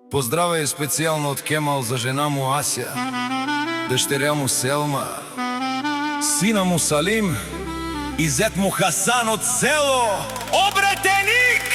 Поздравај специјално од Кемал за жена му Асја, дъщеря му Селма, сина му Салим и зет му Хасан од село Обретеник!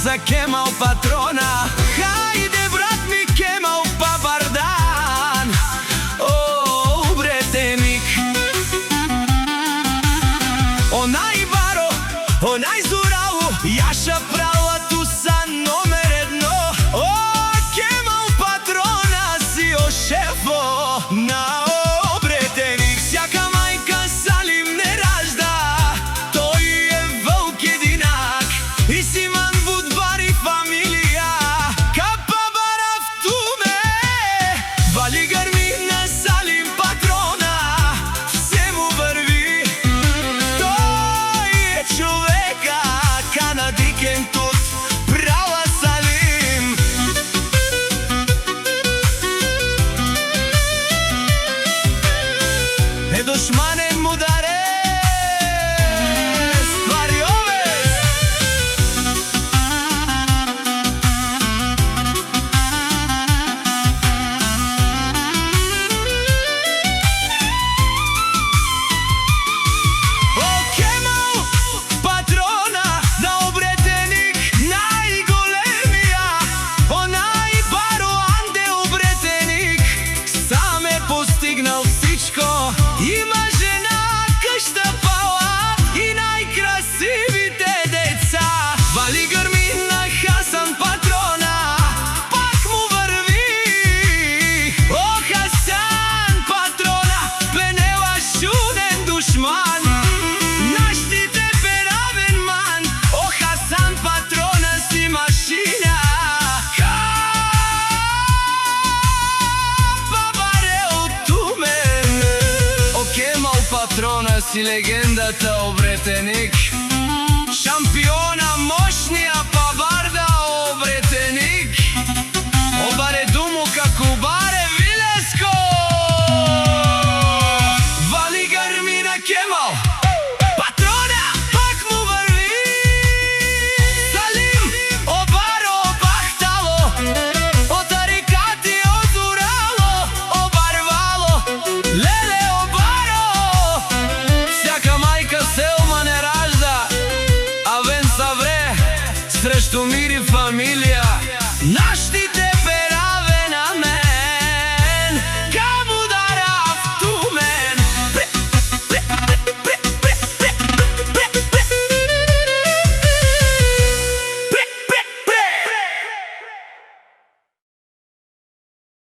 За Кемал патрона, хајде брат ми Кемал Пабардан, о, Обретеник. Онај баро, онај зурало, јаша права ту са номер едно. О, Кемал патрона си о шефо на Обретеник. Сјака мајка Салим не ражда, тој е вълк единак и си душманен му даре ствари овес. О, Кемал патрона на Обретеник, најголемија, онај баро Анде Обретеник, сам е постигнал всичко. Има жена, къща пала и најкрасивите деца. Вали гърми на Хасан патрона, пак му върви. О, Хасан патрона, пенела шуден душман, нашите перавен ман. О, Хасан патрона си машина, патрона си легендата Обретеник, шампиона мощнија Пабарда Обретеник. Обаре думо како баре Вилеско. Вали гърми на Кемал патрона, пак му върви. Салим обаро бахтало, од тарикати озурало, обарвало леле. Срещу мир и фамилија, нашти